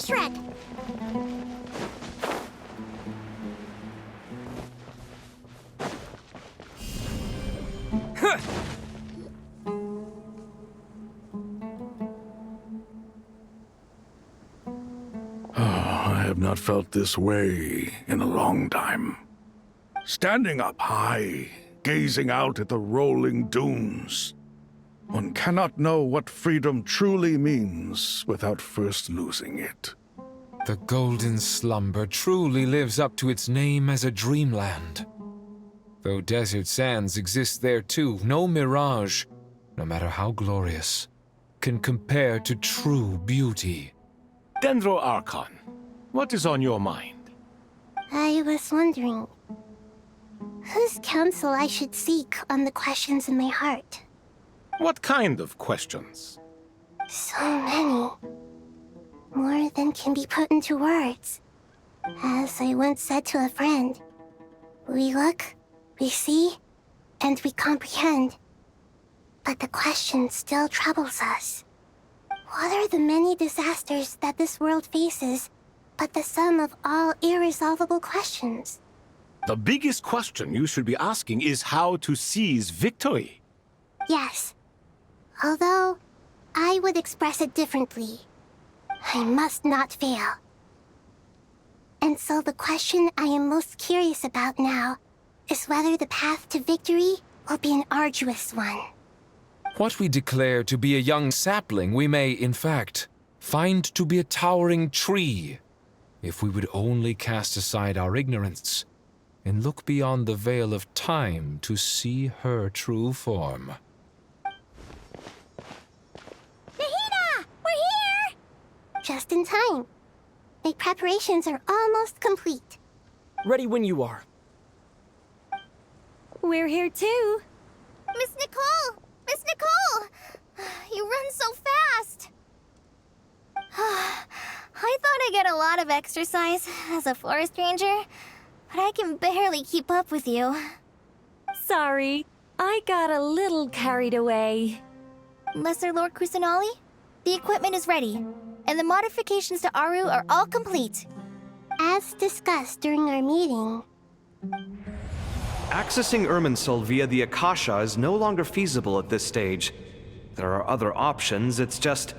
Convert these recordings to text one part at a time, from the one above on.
shred! I have not felt this way in a long time. Standing up high, gazing out at the rolling dunes. One cannot know what freedom truly means without first losing it. The golden slumber truly lives up to its name as a dreamland. Though desert sands exist there too, no mirage, no matter how glorious, can compare to true beauty. Dendro Archon, what is on your mind? I was wondering whose counsel I should seek on the questions in my heart. What kind of questions? So many. More than can be put into words. As I once said to a friend, we look, we see, and we comprehend. But the question still troubles us. What are the many disasters that this world faces, but the sum of all irresolvable questions? The biggest question you should be asking is how to seize victory. Yes. Although, I would express it differently. I must not fail. And so the question I am most curious about now is whether the path to victory will be an arduous one. What we declare to be a young sapling, we may, in fact, find to be a towering tree, if we would only cast aside our ignorance and look beyond the veil of time to see her true form. Nahida! We're here! Just in time. My preparations are almost complete. Ready when you are. We're here too. Miss Nicole! Miss Nicole! You run so fast! I thought I'd get a lot of exercise as a forest ranger, but I can barely keep up with you. Sorry, I got a little carried away. Lesser Lord Kusanali, the equipment is ready, and the modifications to Aru are all complete. As discussed during our meeting, Accessing Irminsul via the Akasha is no longer feasible at this stage. There are other options, it's just...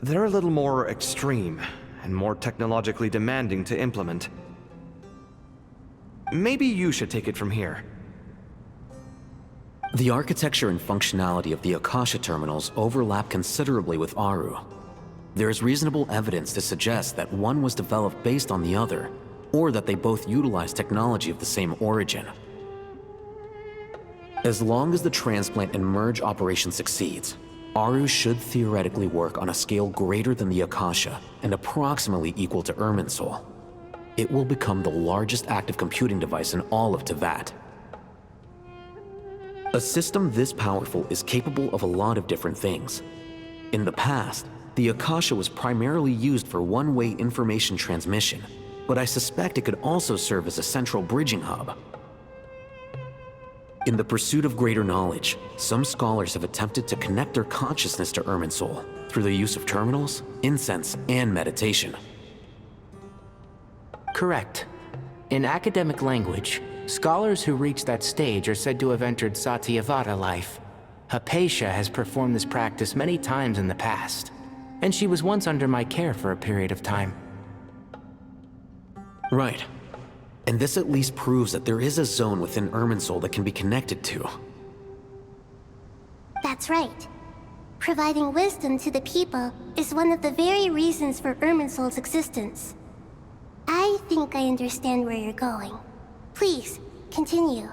they're a little more extreme, and more technologically demanding to implement. Maybe you should take it from here. The architecture and functionality of the Akasha terminals overlap considerably with Aru. There is reasonable evidence to suggest that one was developed based on the other, or that they both utilize technology of the same origin. As long as the transplant and merge operation succeeds, Aru should theoretically work on a scale greater than the Akasha and approximately equal to Irminsul. It will become the largest active computing device in all of Teyvat. A system this powerful is capable of a lot of different things. In the past, the Akasha was primarily used for one-way information transmission, but I suspect it could also serve as a central bridging hub. In the pursuit of greater knowledge, some scholars have attempted to connect their consciousness to Irminsul through the use of terminals, incense, and meditation. Correct. In academic language, scholars who reach that stage are said to have entered Satyavata life. Hypatia has performed this practice many times in the past, and she was once under my care for a period of time. Right. And this at least proves that there is a zone within Irminsul that can be connected to. that's right. Providing wisdom to the people is one of the very reasons for Irminsul's existence. I think I understand where you're going. Please, continue.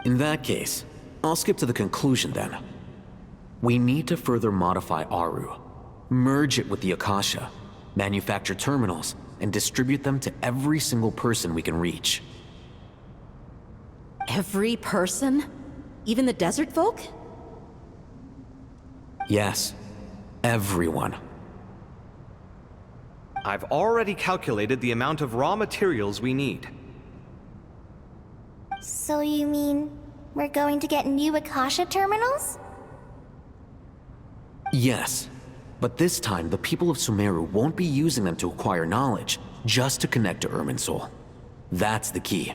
In that case, I'll skip to the conclusion then. We need to further modify Aru, merge it with the Akasha, manufacture terminals, and distribute them to every single person we can reach. Every person? Even the desert folk? Yes, everyone. I've already calculated the amount of raw materials we need. So you mean we're going to get new Akasha terminals? Yes, But this time, the people of Sumeru won't be using them to acquire knowledge, just to connect to Irminsul. That's the key.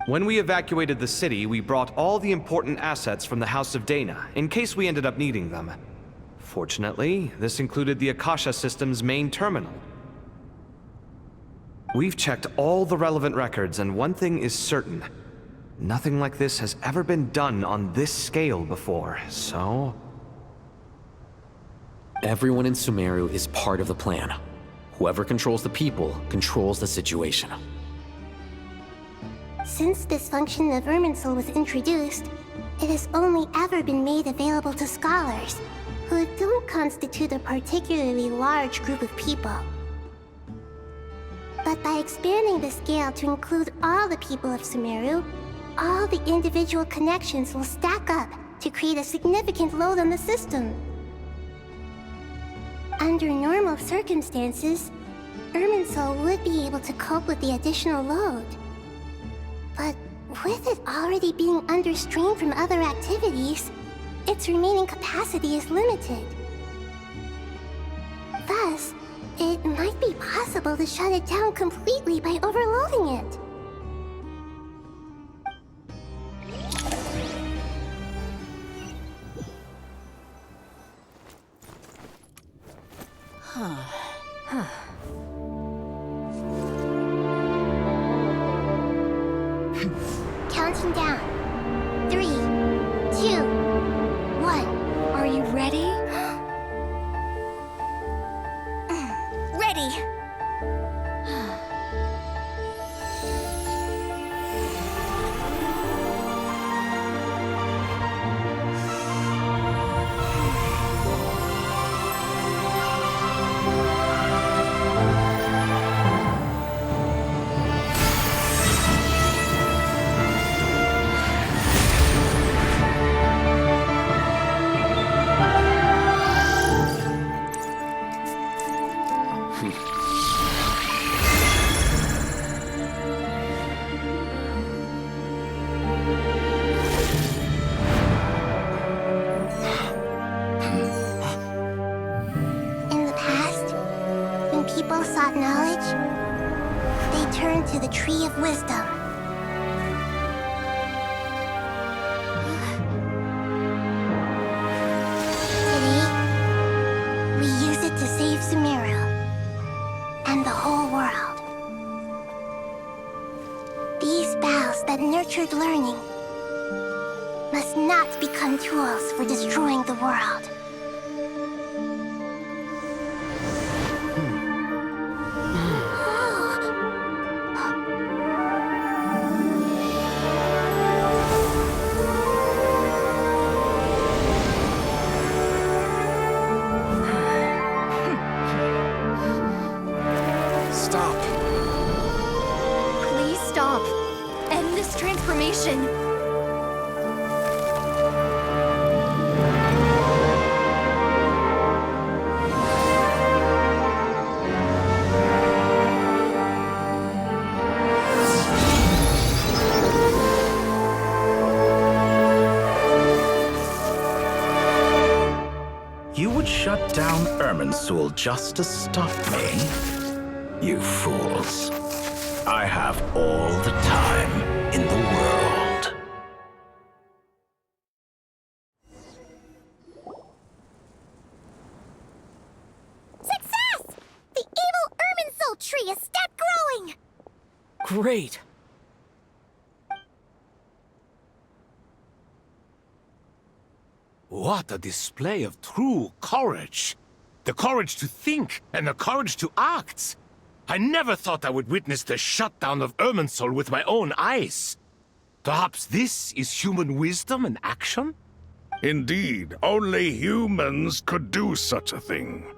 When we evacuated the city, we brought all the important assets from the House of Dana, in case we ended up needing them. Fortunately, this included the Akasha system's main terminal. We've checked all the relevant records, and one thing is certain. Nothing like this has ever been done on this scale before, so... Everyone in Sumeru is part of the plan. Whoever controls the people controls the situation. Since this function of Irminsul was introduced, it has only ever been made available to scholars, who don't constitute a particularly large group of people. But by expanding the scale to include all the people of Sumeru, all the individual connections will stack up to create a significant load on the system. Under normal circumstances, Irminsul would be able to cope with the additional load. But with it already being under strain from other activities, its remaining capacity is limited. Thus, it might be possible to shut it down completely by overloading it. Counting down. 3, 2, 1. Are you ready? Ready! People sought knowledge, they turned to the Tree of Wisdom. Today, we use it to save Sumeru and the whole world. These boughs that nurtured learning must not become tools for destroying the world. Stop. Please stop. End this transformation. You would shut down Irminsul just to stop me? You fools. I have all the time in the world. Success! The evil Irminsul tree is step growing! Great! What a display of true courage! The courage to think and the courage to act! I never thought I would witness the shutdown of Irminsul with my own eyes. Perhaps this is human wisdom in action? Indeed, only humans could do such a thing.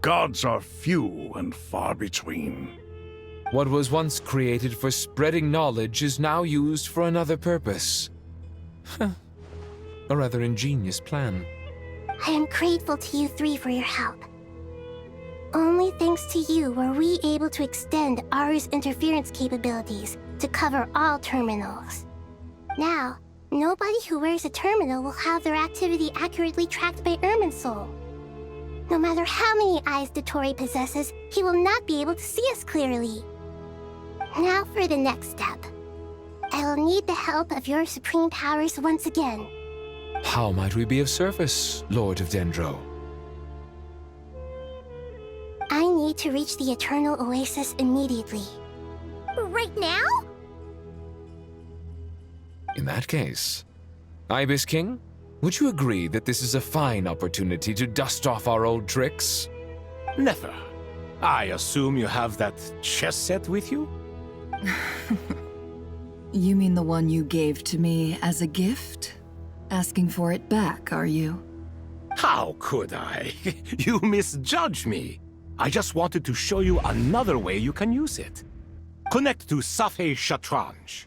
Gods are few and far between. What was once created for spreading knowledge is now used for another purpose. A rather ingenious plan. I am grateful to you three for your help. Only thanks to you were we able to extend Aru's interference capabilities to cover all terminals. Now, Nobody who wears a terminal will have their activity accurately tracked by Irminsul. No matter how many eyes Dottore possesses, he will not be able to see us clearly. Now for the next step. I will need the help of your supreme powers once again. How might we be of service, Lord of Dendro? I need to reach the Eternal Oasis immediately. Right now? In that case, Ibis King, would you agree that this is a fine opportunity to dust off our old tricks? Never. I assume you have that chess set with you? You mean the one you gave to me as a gift? Asking for it back, are you? How could I? You misjudge me. I just wanted to show you another way you can use it. Connect to Safei Shatranj.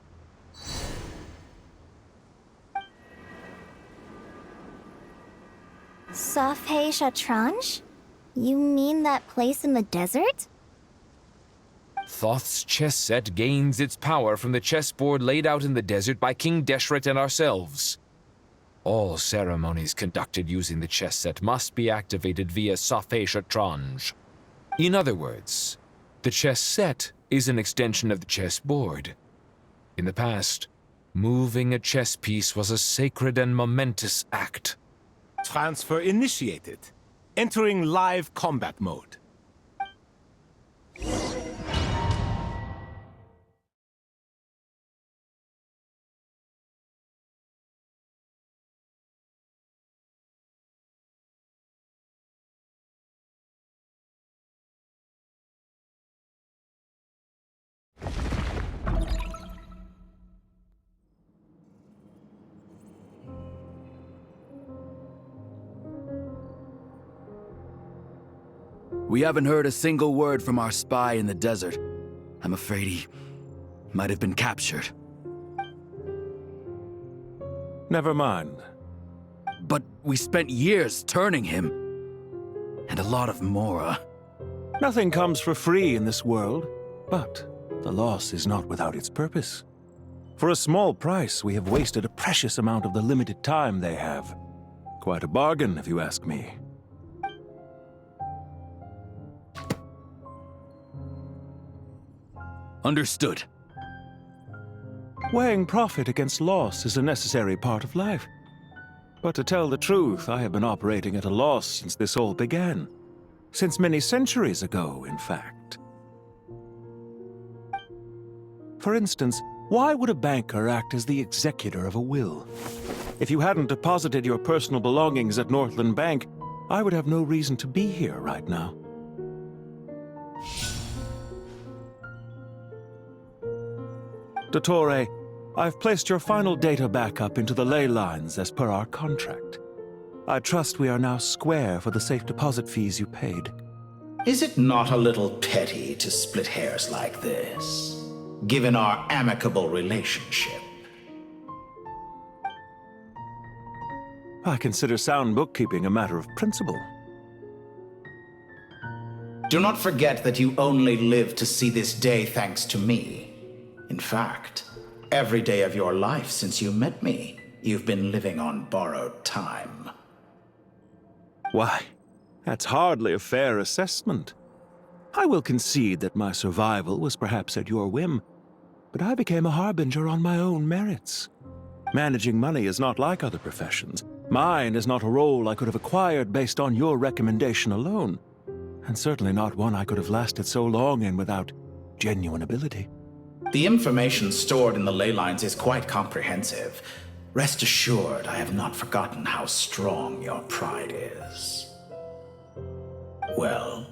Safei Shatranj? You mean that place in the desert? Thoth's chess set gains its power from the chessboard laid out in the desert by King Deshret and ourselves. All ceremonies conducted using the chess set must be activated via Safei Shatranj. In other words, the chess set is an extension of the chessboard. In the past, moving a chess piece was a sacred and momentous act. Transfer initiated. Entering live combat mode. We haven't heard a single word from our spy in the desert. I'm afraid he might have been captured. Never mind. But we spent years turning him. And a lot of Mora. Nothing comes for free in this world, but the loss is not without its purpose. For a small price, we have wasted a precious amount of the limited time they have. Quite a bargain, if you ask me. Understood. Weighing profit against loss is a necessary part of life. But to tell the truth, I have been operating at a loss since this all began. Since many centuries ago, in fact. For instance, why would a banker act as the executor of a will? If you hadn't deposited your personal belongings at Northland Bank, I would have no reason to be here right now. Dottore, I've placed your final data backup into the ley lines as per our contract. I trust we are now square for the safe deposit fees you paid. Is it not a little petty to split hairs like this, given our amicable relationship? I consider sound bookkeeping a matter of principle. Do not forget that you only live to see this day thanks to me. In fact, every day of your life since you met me, you've been living on borrowed time. Why, that's hardly a fair assessment. I will concede that my survival was perhaps at your whim, but I became a harbinger on my own merits. Managing money is not like other professions. Mine is not a role I could have acquired based on your recommendation alone, and certainly not one I could have lasted so long in without genuine ability. The information stored in the ley lines is quite comprehensive. Rest assured, I have not forgotten how strong your pride is. Well,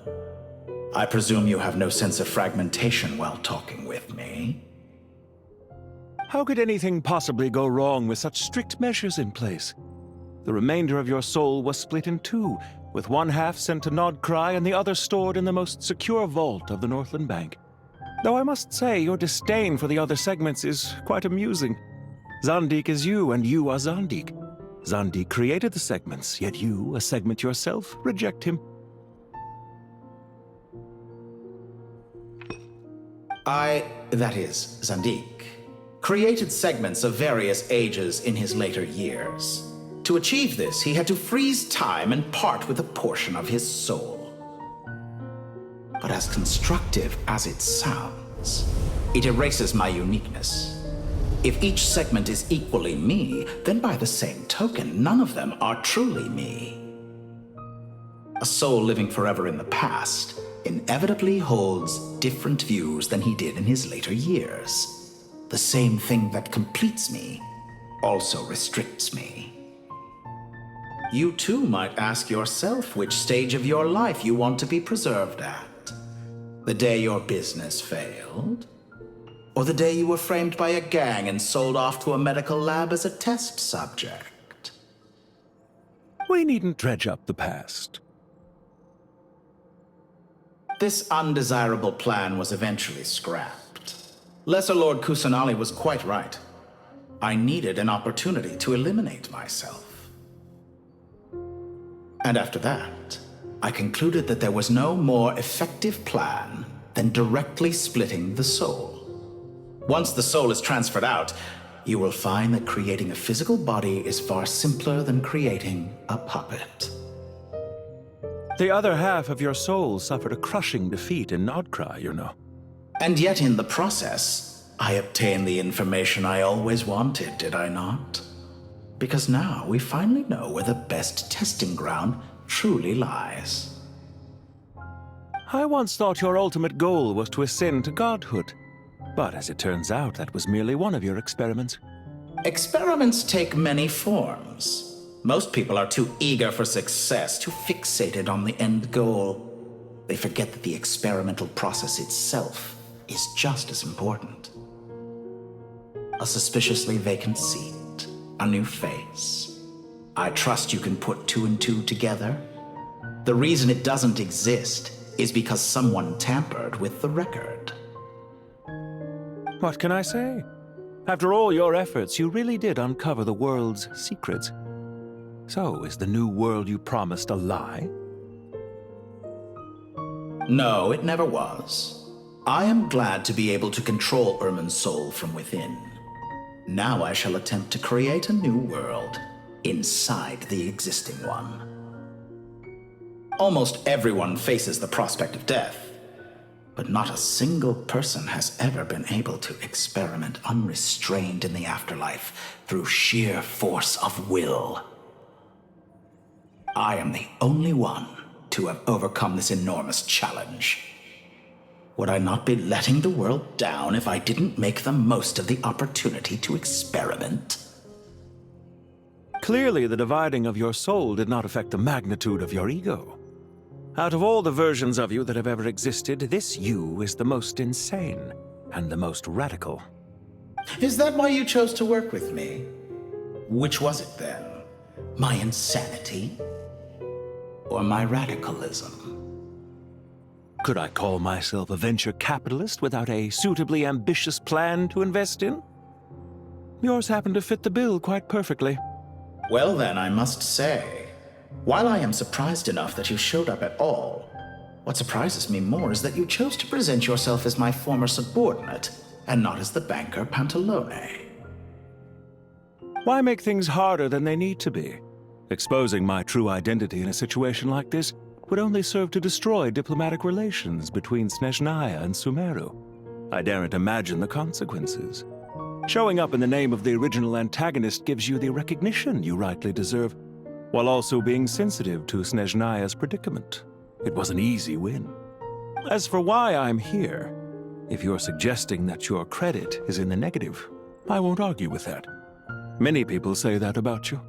I presume you have no sense of fragmentation while talking with me. How could anything possibly go wrong with such strict measures in place? The remainder of your soul was split in two, with one half sent to Nodcry and the other stored in the most secure vault of the Northland Bank. Though I must say, your disdain for the other segments is quite amusing. Zandik is you, and you are Zandik. Zandik created the segments, yet you, a segment yourself, reject him. That is, Zandik, created segments of various ages in his later years. To achieve this, he had to freeze time and part with a portion of his soul. But as constructive as it sounds, it erases my uniqueness. If each segment is equally me, then by the same token, none of them are truly me. A soul living forever in the past inevitably holds different views than he did in his later years. The same thing that completes me also restricts me. You too might ask yourself which stage of your life you want to be preserved at. The day your business failed? Or the day you were framed by a gang and sold off to a medical lab as a test subject? We needn't dredge up the past. This undesirable plan was eventually scrapped. Lesser Lord Kusanali was quite right. I needed an opportunity to eliminate myself. And after that, I concluded that there was no more effective plan than directly splitting the soul. Once the soul is transferred out, you will find that creating a physical body is far simpler than creating a puppet. The other half of your soul suffered a crushing defeat in Nodcry, you know. And yet in the process, I obtained the information I always wanted, did I not? Because now we finally know where the best testing ground truly lies. I once thought your ultimate goal was to ascend to godhood. But as it turns out, that was merely one of your experiments. Experiments take many forms. Most people are too eager for success, too fixated on the end goal. They forget that the experimental process itself is just as important. A suspiciously vacant seat, a new face. I trust you can put two and two together. The reason it doesn't exist is because someone tampered with the record. What can I say? After all your efforts, you really did uncover the world's secrets. So, is the new world you promised a lie? No, it never was. I am glad to be able to control Irmin's soul from within. Now I shall attempt to create a new world inside the existing one. Almost everyone faces the prospect of death, but not a single person has ever been able to experiment unrestrained in the afterlife through sheer force of will. I am the only one to have overcome this enormous challenge. Would I not be letting the world down if I didn't make the most of the opportunity to experiment? Clearly, the dividing of your soul did not affect the magnitude of your ego. Out of all the versions of you that have ever existed, this you is the most insane and the most radical. Is that why you chose to work with me? Which was it then? My insanity? Or my radicalism? Could I call myself a venture capitalist without a suitably ambitious plan to invest in? Yours happened to fit the bill quite perfectly. Well then, I must say, while I am surprised enough that you showed up at all, what surprises me more is that you chose to present yourself as my former subordinate, and not as the banker Pantalone. Why make things harder than they need to be? Exposing my true identity in a situation like this would only serve to destroy diplomatic relations between Snezhnaya and Sumeru. I daren't imagine the consequences. Showing up in the name of the original antagonist gives you the recognition you rightly deserve, while also being sensitive to Snezhnaya's predicament. It was an easy win. As for why I'm here, if you're suggesting that your credit is in the negative, I won't argue with that. Many people say that about you.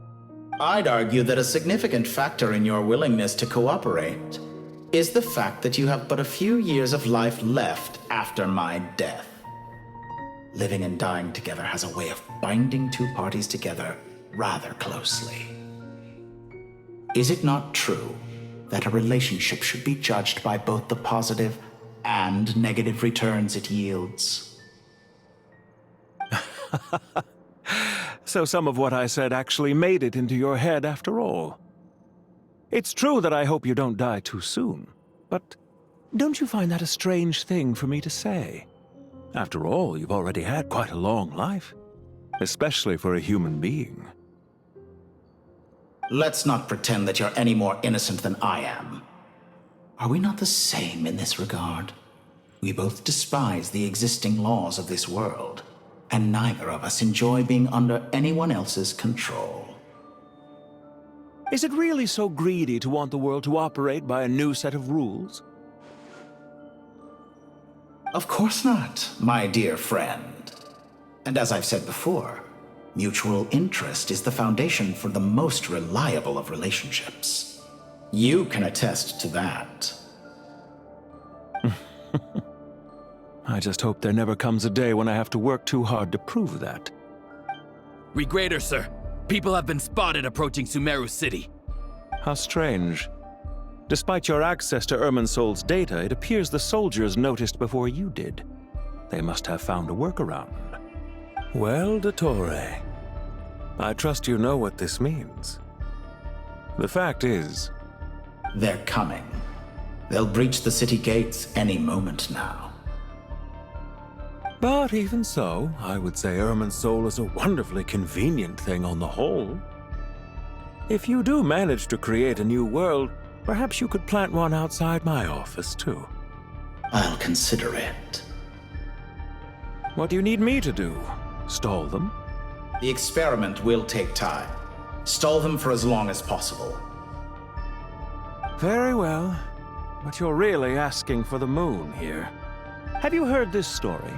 I'd argue that a significant factor in your willingness to cooperate is the fact that you have but a few years of life left after my death. Living and dying together has a way of binding two parties together rather closely. Is it not true that a relationship should be judged by both the positive and negative returns it yields? So some of what I said actually made it into your head after all. It's true that I hope you don't die too soon, but don't you find that a strange thing for me to say? After all, you've already had quite a long life, especially for a human being. Let's not pretend that you're any more innocent than I am. Are we not the same in this regard? We both despise the existing laws of this world, and neither of us enjoy being under anyone else's control. Is it really so greedy to want the world to operate by a new set of rules? Of course not, my dear friend. And as I've said before, mutual interest is the foundation for the most reliable of relationships. You can attest to that. I just hope there never comes a day when I have to work too hard to prove that. Regrader, sir. People have been spotted approaching Sumeru City. How strange. Despite your access to Irminsol's data, it appears the soldiers noticed before you did. They must have found a workaround. Well, Dottore, I trust you know what this means. The fact is... They're coming. They'll breach the city gates any moment now. But even so, I would say Irminsol is a wonderfully convenient thing on the whole. If you do manage to create a new world, perhaps you could plant one outside my office, too. I'll consider it. What do you need me to do? Stall them? The experiment will take time. Stall them for as long as possible. Very well. But you're really asking for the moon here. Have you heard this story?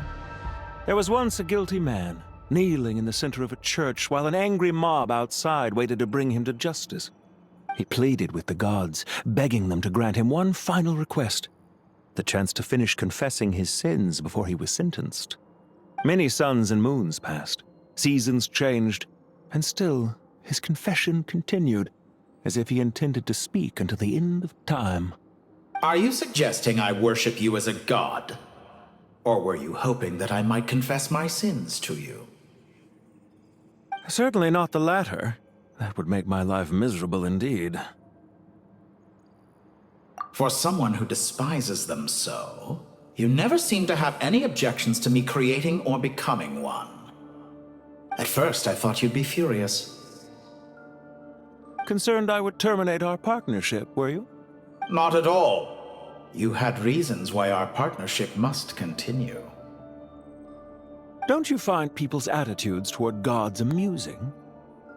There was once a guilty man, kneeling in the center of a church while an angry mob outside waited to bring him to justice. He pleaded with the gods, begging them to grant him one final request, the chance to finish confessing his sins before he was sentenced. Many suns and moons passed, seasons changed, and still his confession continued, as if he intended to speak until the end of time. Are you suggesting I worship you as a god? Or were you hoping that I might confess my sins to you? Certainly not the latter. That would make my life miserable indeed. For someone who despises them so, you never seem to have any objections to me creating or becoming one. At first, I thought you'd be furious. Concerned I would terminate our partnership, were you? Not at all. You had reasons why our partnership must continue. Don't you find people's attitudes toward gods amusing?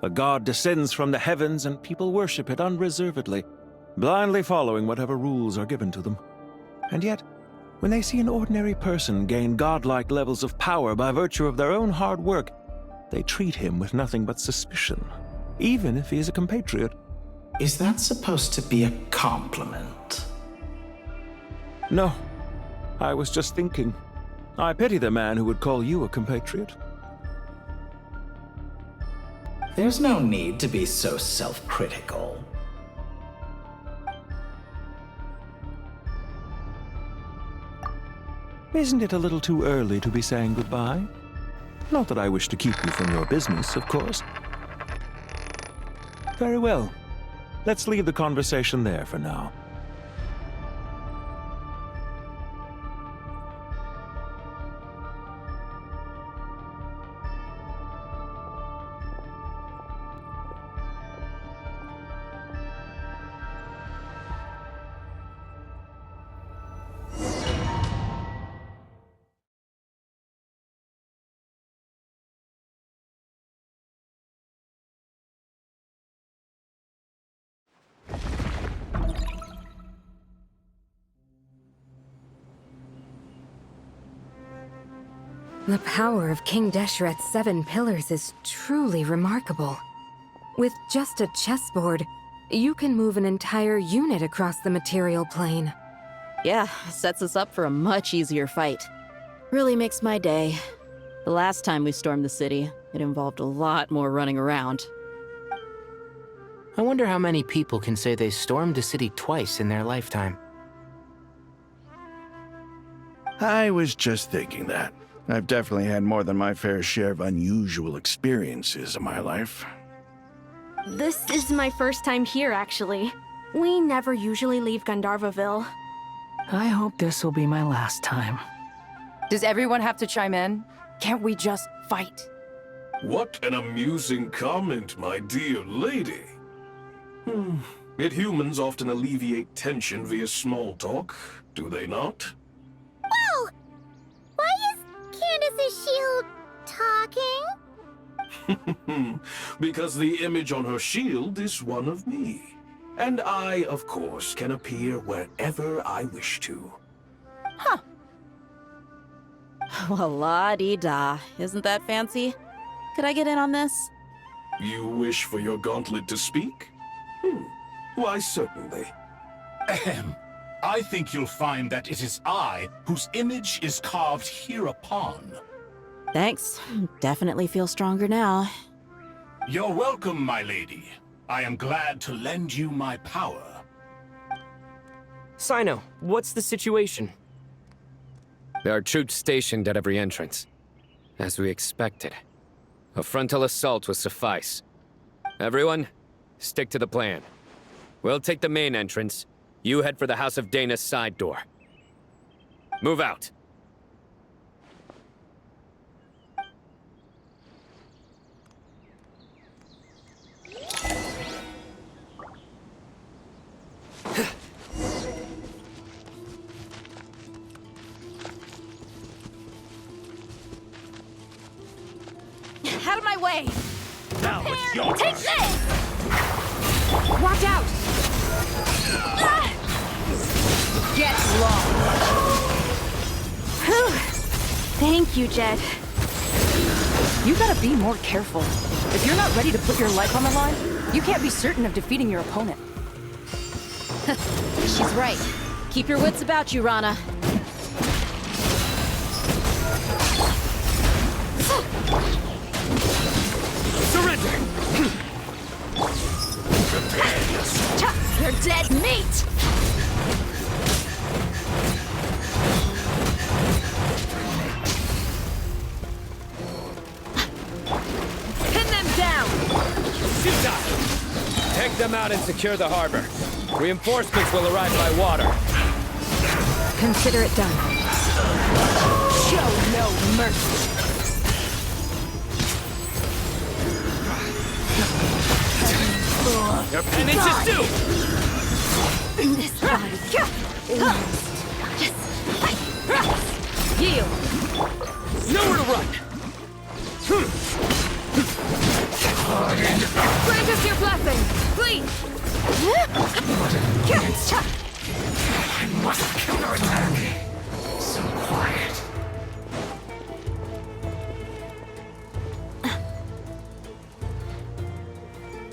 A god descends from the heavens and people worship it unreservedly, blindly following whatever rules are given to them. And yet, when they see an ordinary person gain godlike levels of power by virtue of their own hard work, they treat him with nothing but suspicion, even if he is a compatriot. Is that supposed to be a compliment? No, I was just thinking. I pity the man who would call you a compatriot. There's no need to be so self-critical. Isn't it a little too early to be saying goodbye? Not that I wish to keep you from your business, of course. Very well. Let's leave the conversation there for now. The power of King Deshret's 7 pillars is truly remarkable. With just a chessboard, you can move an entire unit across the material plane. Yeah, sets us up for a much easier fight. Really makes my day. The last time we stormed the city, it involved a lot more running around. I wonder how many people can say they stormed a city twice in their lifetime. I was just thinking that. I've definitely had more than my fair share of unusual experiences in my life. This is my first time here, actually. We never usually leave Gandharvaville. I hope this will be my last time. Does everyone have to chime in? Can't we just fight? What an amusing comment, my dear lady. Yet humans often alleviate tension via small talk, do they not? Whoa! Why is Candace's shield talking? Because the image on her shield is one of me. And I, of course, can appear wherever I wish to. Huh. Well, la-di-da. Isn't that fancy? Could I get in on this? You wish for your gauntlet to speak? Why, certainly. Ahem. I think you'll find that it is I whose image is carved hereupon. Thanks. Definitely feel stronger now. You're welcome, my lady. I am glad to lend you my power. Sino, what's the situation? There are troops stationed at every entrance. As we expected. A frontal assault will suffice. Everyone, stick to the plan. We'll take the main entrance. You head for the House of Dana's side door. Move out. Out of my way! Now it's your Take turn. this! Watch out! Get lost! Whew. Thank you, Jet. You gotta be more careful. If you're not ready to put your life on the line, you can't be certain of defeating your opponent. She's right. Keep your wits about you, Rana. Surrender! You're dead meat! Pin them down! Take them out and secure the harbor. Reinforcements will arrive by water. Consider it done. Show no mercy! Your penance is due! This body yield! Nowhere to run! Grant us your blessing, please! I must counterattack. So quiet.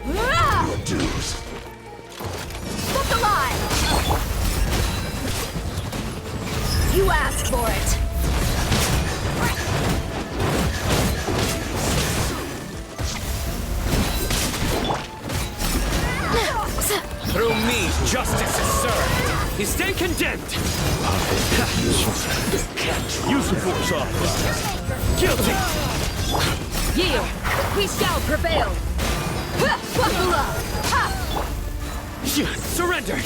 Your dues. Look alive! You asked for it! Through me, justice is served. You stay condemned. Use the force off. Guilty. Yield! We shall prevail! Buckle up! Surrender.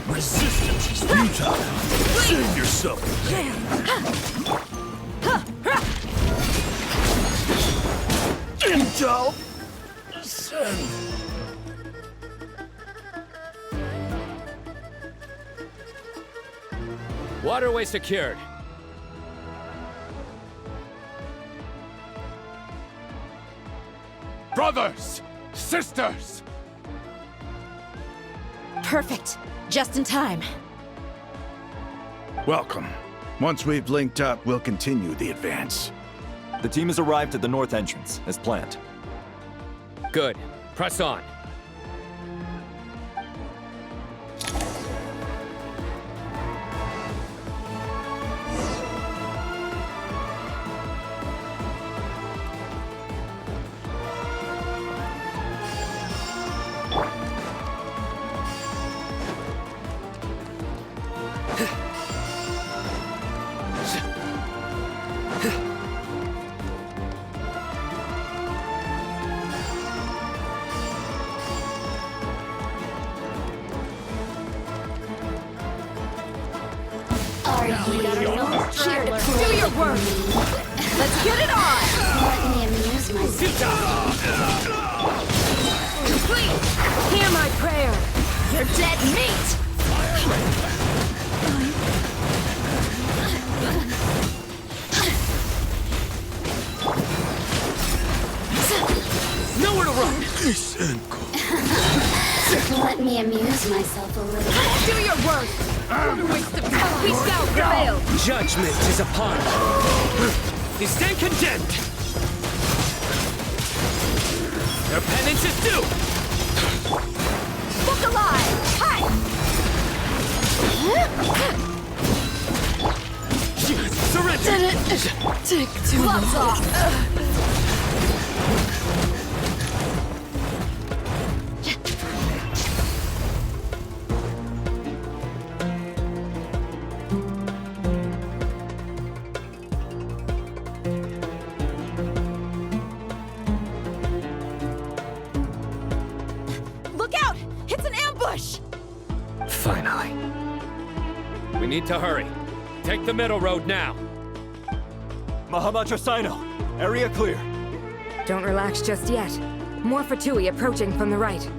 Resistance is futile. Save yourself. Intel. Send. Waterway secured. Brothers! Sisters! Perfect. Just in time. Welcome. Once we've linked up, we'll continue the advance. The team has arrived at the north entrance, as planned. Good. Press on. Here, do your work! Let's get it on! Let me amuse myself. Complete! Hear my prayer! You're dead meat! Nowhere to run! Let me amuse myself a little. Do your work! What a waste of time! We shall prevail! Judgment is upon us. You stand condemned. Their penance is due. Book alive! Hi! Surrender! Take two gloves off! Look out! It's an ambush! Finally. We need to hurry. Take the middle road now. Mahamatrasino, area clear. Don't relax just yet. More Fatui approaching from the right.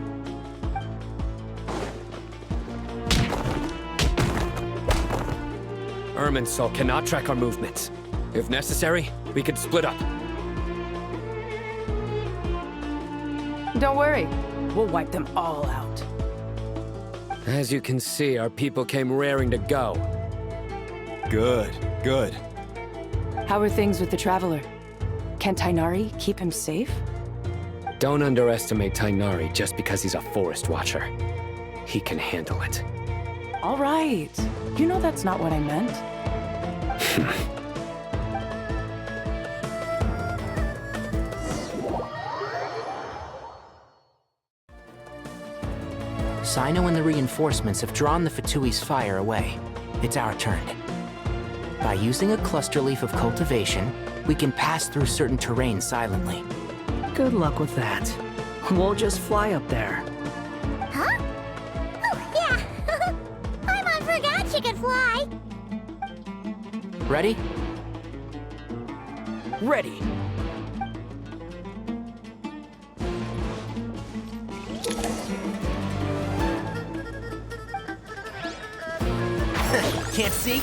Irminsul cannot track our movements. If necessary, we could split up. Don't worry. We'll wipe them all out. As you can see, our people came raring to go. Good, good. How are things with the Traveler? Can Tainari keep him safe? Don't underestimate Tainari just because he's a forest watcher. He can handle it. All right. You know that's not what I meant. Sino and the reinforcements have drawn the Fatui's fire away. It's our turn. By using a cluster leaf of cultivation, we can pass through certain terrain silently. Good luck with that. We'll just fly up there. Huh? Oh, yeah. I forgot she could fly. Ready? Ready. Can't see?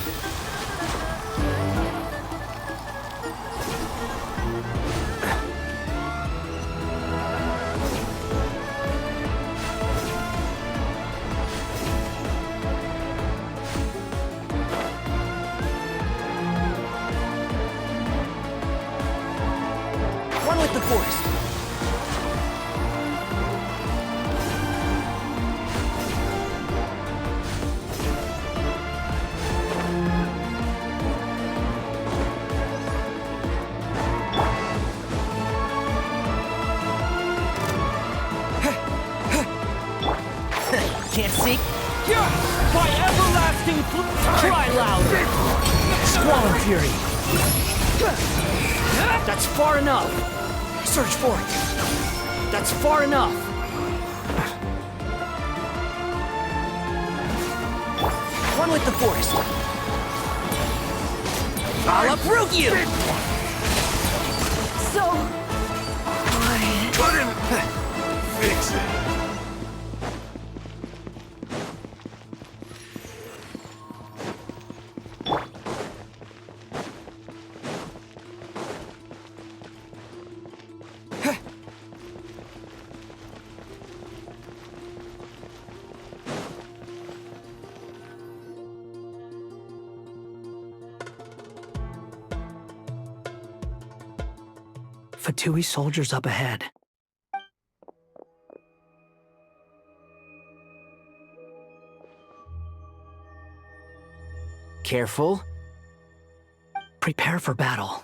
One with the forest. Can't see? Yeah! By everlasting cry loud! Squalor Fury! That's far enough! Search for it! That's far enough! One with the forest. I'll uproot you! So... Couldn't fix it. Fatui soldiers up ahead. Careful. Prepare for battle.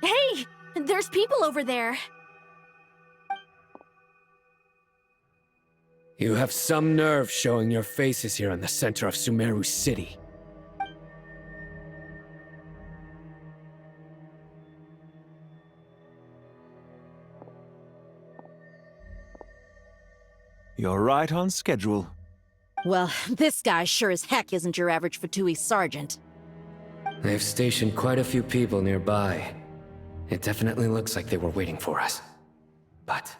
Hey! There's people over there. You have some nerve showing your faces here in the center of Sumeru City. You're right on schedule. Well, this guy sure as heck isn't your average Fatui sergeant. They've stationed quite a few people nearby. It definitely looks like they were waiting for us. But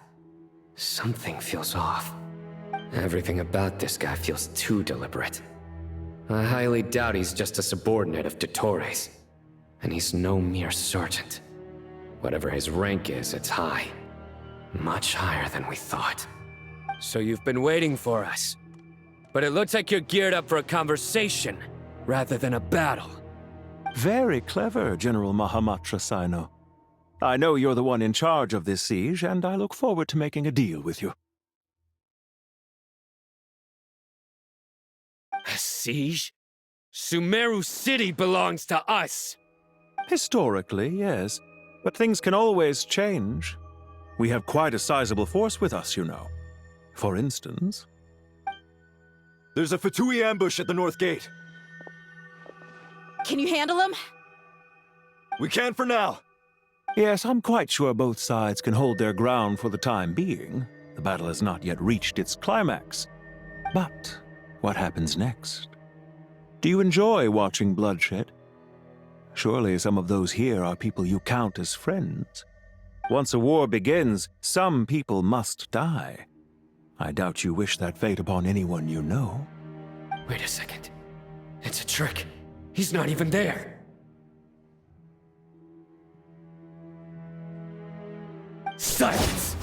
something feels off. Everything about this guy feels too deliberate. I highly doubt he's just a subordinate of Dottore's. And he's no mere sergeant. Whatever his rank is, it's high. Much higher than we thought. So you've been waiting for us. But it looks like you're geared up for a conversation, rather than a battle. Very clever, General Mahamatra Sino. I know you're the one in charge of this siege, and I look forward to making a deal with you. A siege? Sumeru City belongs to us! Historically, yes. But things can always change. We have quite a sizable force with us, you know. For instance... There's a Fatui ambush at the north gate. Can you handle him? We can for now. Yes, I'm quite sure both sides can hold their ground for the time being. The battle has not yet reached its climax. But what happens next? Do you enjoy watching bloodshed? Surely some of those here are people you count as friends. Once a war begins, some people must die. I doubt you wish that fate upon anyone you know. Wait a second. It's a trick. He's not even there. Silence!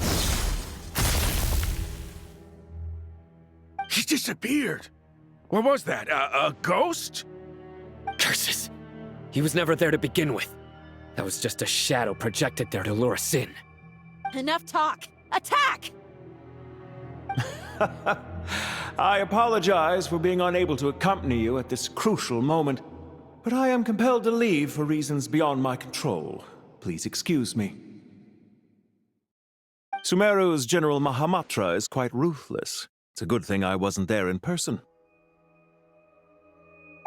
He disappeared. What was that? A ghost? Curses! He was never there to begin with. That was just a shadow projected there to lure us in. Enough talk! Attack! I apologize for being unable to accompany you at this crucial moment, but I am compelled to leave for reasons beyond my control. Please excuse me. Sumeru's General Mahamatra is quite ruthless. It's a good thing I wasn't there in person.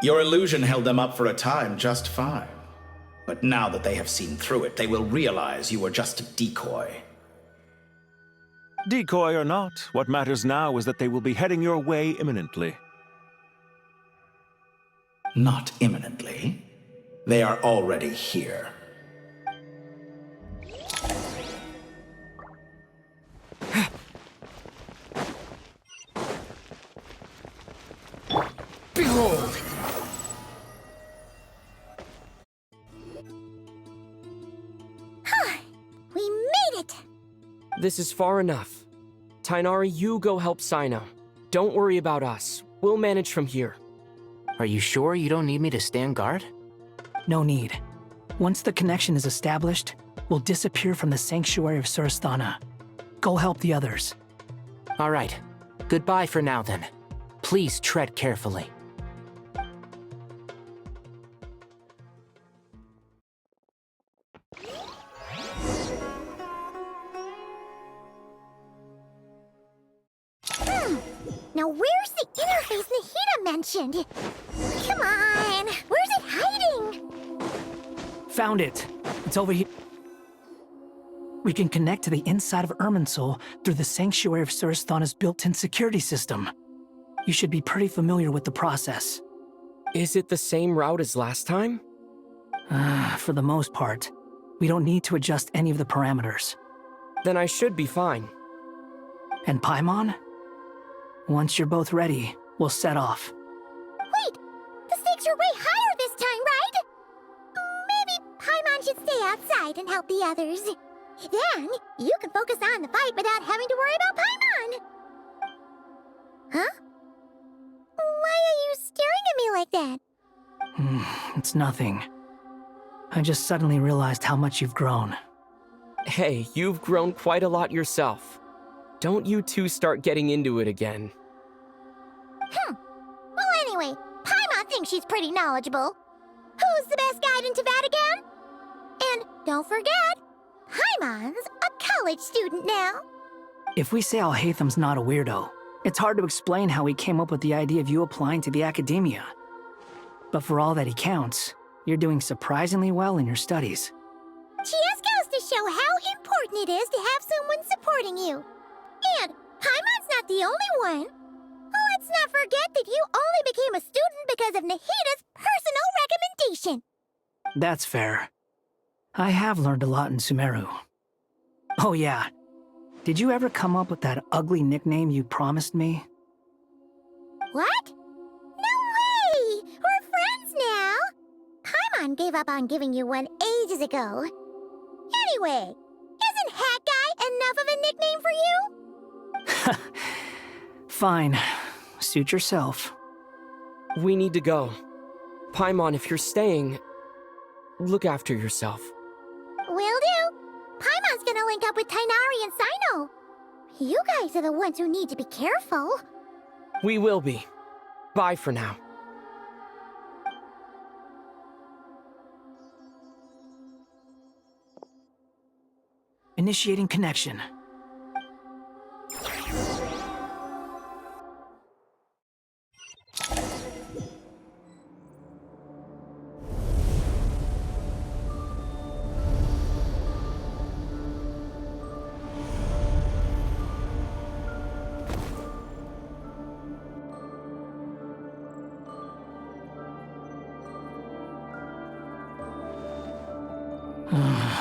Your illusion held them up for a time just fine. But now that they have seen through it, they will realize you were just a decoy. Decoy or not, what matters now is that they will be heading your way imminently. Not imminently. They are already here. Behold! We made it! This is far enough. Tainari, you go help Sino. Don't worry about us. We'll manage from here. Are you sure you don't need me to stand guard? No need. Once the connection is established, we'll disappear from the sanctuary of Suristhana. Go help the others. All right. Goodbye for now, then. Please tread carefully. Now where's the interface Nahida mentioned? Come on, where's it hiding? Found it. It's over here. We can connect to the inside of Irminsul through the Sanctuary of Suristhana's built-in security system. You should be pretty familiar with the process. Is it the same route as last time? For the most part. We don't need to adjust any of the parameters. Then I should be fine. And Paimon? Once you're both ready, we'll set off. Wait! The stakes are way higher this time, right? Maybe Paimon should stay outside and help the others. Then, you can focus on the fight without having to worry about Paimon. Huh? Why are you staring at me like that? It's nothing. I just suddenly realized how much you've grown. Hey, you've grown quite a lot yourself. Don't you two start getting into it again. Well, anyway, Paimon thinks she's pretty knowledgeable. Who's the best guide into Vatican? And don't forget, Paimon's a college student now. If we say Alhatham's not a weirdo, it's hard to explain how he came up with the idea of you applying to the academia. But for all that he counts, you're doing surprisingly well in your studies. Just goes to show how important it is to have someone supporting you. And Paimon's not the only one. Let's let's not forget that you only became a student because of Nahida's personal recommendation. That's fair. I have learned a lot in Sumeru. Oh yeah. Did you ever come up with that ugly nickname you promised me? What? No way! We're friends now! Paimon gave up on giving you one ages ago. Anyway, isn't Hat Guy enough of a nickname for you? Fine. Suit yourself. We need to go. Paimon, if you're staying, look after yourself. Will do. Paimon's gonna link up with Tighnari and Cyno. You guys are the ones who need to be careful. We will be. Bye for now. Initiating connection.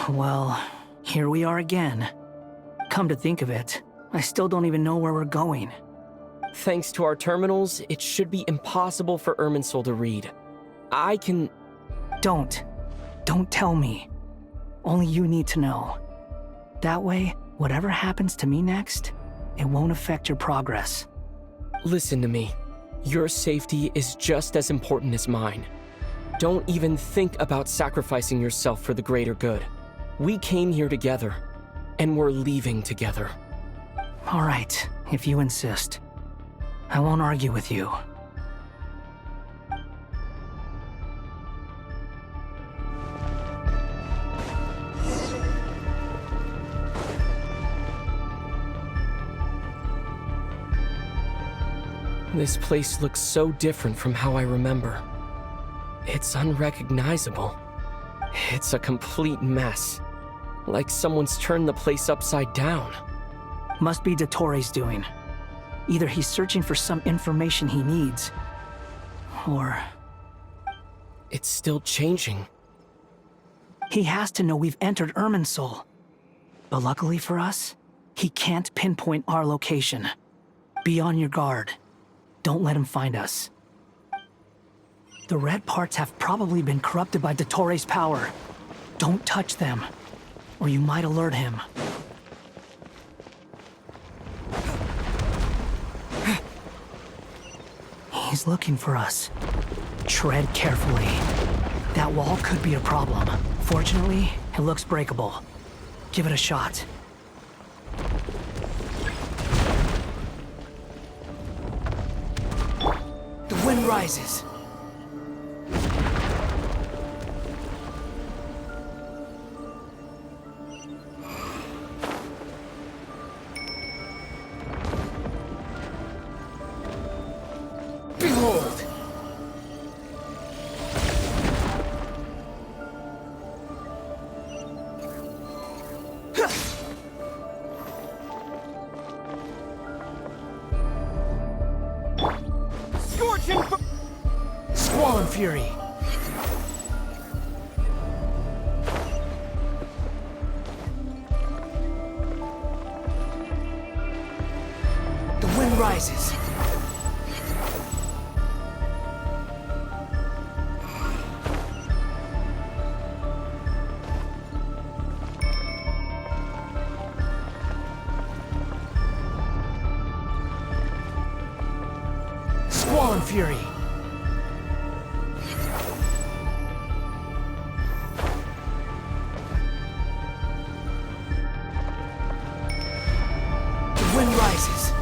Well, here we are again. Come to think of it, I still don't even know where we're going. Thanks to our terminals, it should be impossible for Irminsul to read. I can... Don't tell me. Only you need to know. That way, whatever happens to me next, it won't affect your progress. Listen to me. Your safety is just as important as mine. Don't even think about sacrificing yourself for the greater good. We came here together, and we're leaving together. All right, if you insist. I won't argue with you. This place looks so different from how I remember. It's unrecognizable. It's a complete mess. Like someone's turned the place upside down. Must be Dottore's doing. Either he's searching for some information he needs, or... It's still changing. He has to know we've entered Irminsul. But luckily for us, he can't pinpoint our location. Be on your guard. Don't let him find us. The red parts have probably been corrupted by Dottore's power. Don't touch them, or you might alert him. He's looking for us. Tread carefully. That wall could be a problem. Fortunately, it looks breakable. Give it a shot. The wind rises. Behold! Scorching Squall Fury! The wind rises. Squall Fury! The wind rises.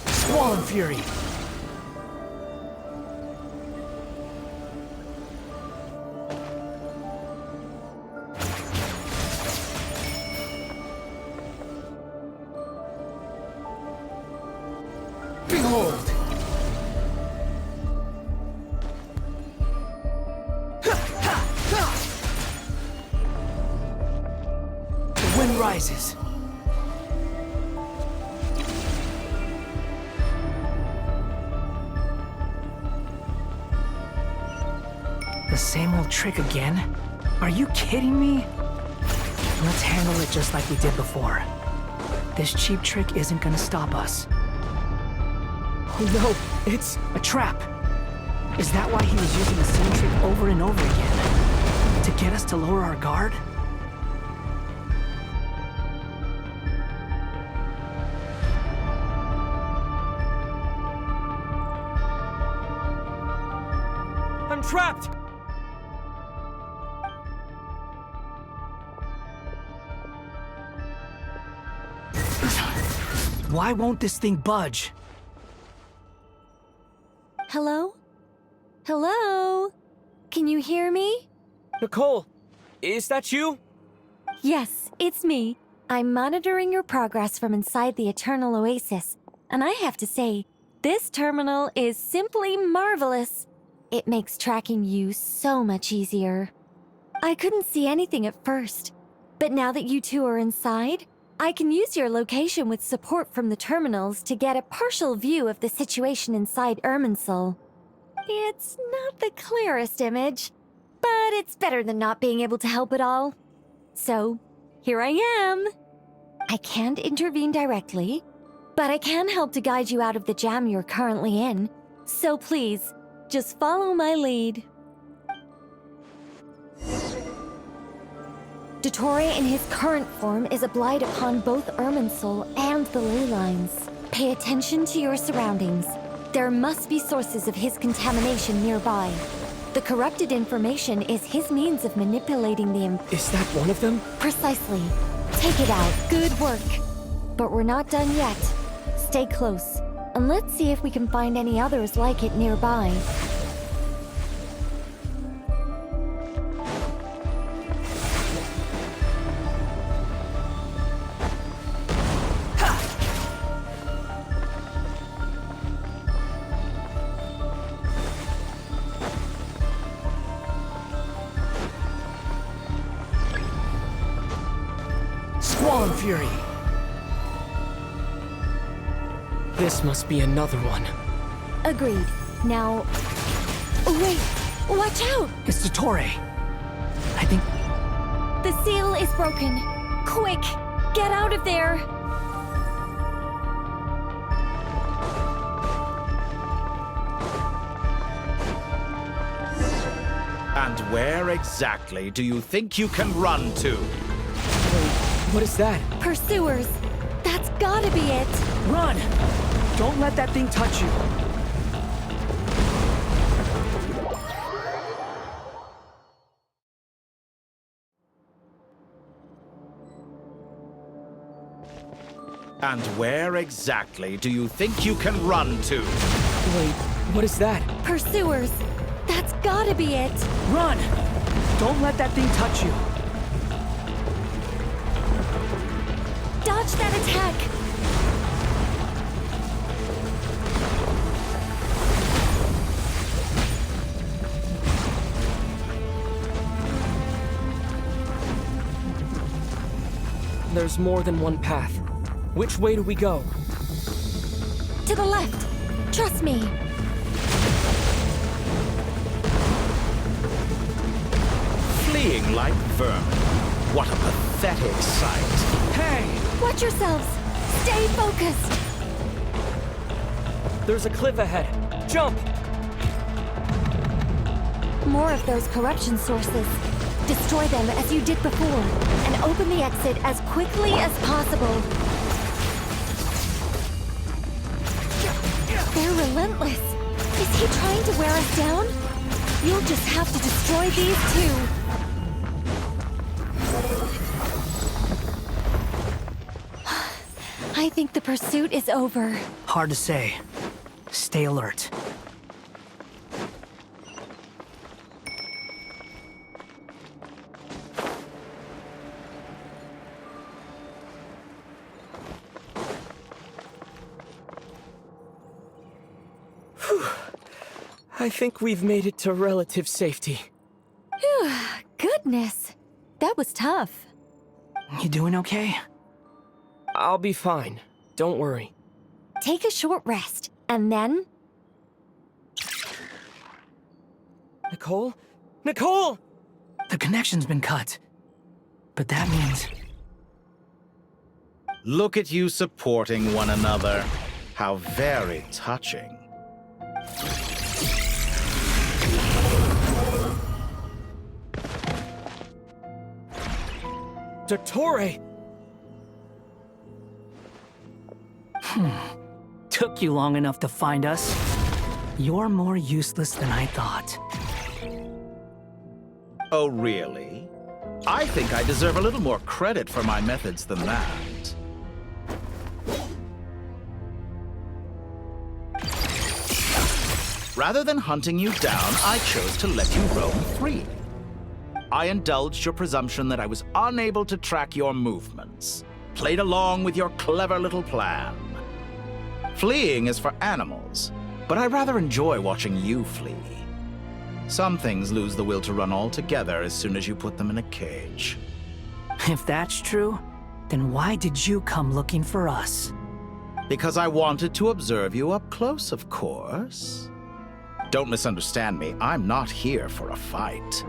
Squall Fury! Behold! The wind rises. The same old trick again? Are you kidding me? Let's handle it just like we did before. This cheap trick isn't gonna stop us. Oh no, it's a trap. Is that why he was using the same trick over and over again? To get us to lower our guard? I'm trapped! Why won't this thing budge? Hello? Hello? Can you hear me? Nicole, is that you? Yes, it's me. I'm monitoring your progress from inside the Eternal Oasis, and I have to say, this terminal is simply marvelous. It makes tracking you so much easier. I couldn't see anything at first, but now that you two are inside, I can use your location with support from the terminals to get a partial view of the situation inside Irminsul. It's not the clearest image, but it's better than not being able to help at all. So, here I am. I can't intervene directly, but I can help to guide you out of the jam you're currently in. So please, just follow my lead. Dottore in his current form is a blight upon both Irminsul and the ley lines. Pay attention to your surroundings. There must be sources of his contamination nearby. The corrupted information is his means of manipulating the Is that one of them? Precisely. Take it out. Good work. But we're not done yet. Stay close, and let's see if we can find any others like it nearby. Squall Fury! This must be another one. Agreed. Now... Wait! Watch out! It's Dottore. I think... The seal is broken. Quick! Get out of there! And where exactly do you think you can run to? What is that? Pursuers! That's gotta be it! Run! Don't let that thing touch you. And where exactly do you think you can run to? Wait, what is that? Pursuers! That's gotta be it! Run! Don't let that thing touch you. Dodge that attack! There's more than one path. Which way do we go? To the left! Trust me! Fleeing like vermin. What a pathetic sight. Hey! Watch yourselves! Stay focused! There's a cliff ahead. Jump! More of those corruption sources. Destroy them as you did before, and open the exit as quickly as possible. They're relentless. Is he trying to wear us down? You'll just have to destroy these too. I think the pursuit is over. Hard to say. Stay alert. I think we've made it to relative safety. Phew, goodness. That was tough. You doing okay? I'll be fine. Don't worry. Take a short rest, and then... Nicole? Nicole! The connection's been cut. But that means... Look at you supporting one another. How very touching. Dottore! Took you long enough to find us. You're more useless than I thought. Oh, really? I think I deserve a little more credit for my methods than that. Rather than hunting you down, I chose to let you roam free. I indulged your presumption that I was unable to track your movements, played along with your clever little plan. Fleeing is for animals, but I rather enjoy watching you flee. Some things lose the will to run altogether as soon as you put them in a cage. If that's true, then why did you come looking for us? Because I wanted to observe you up close, of course. Don't misunderstand me, I'm not here for a fight.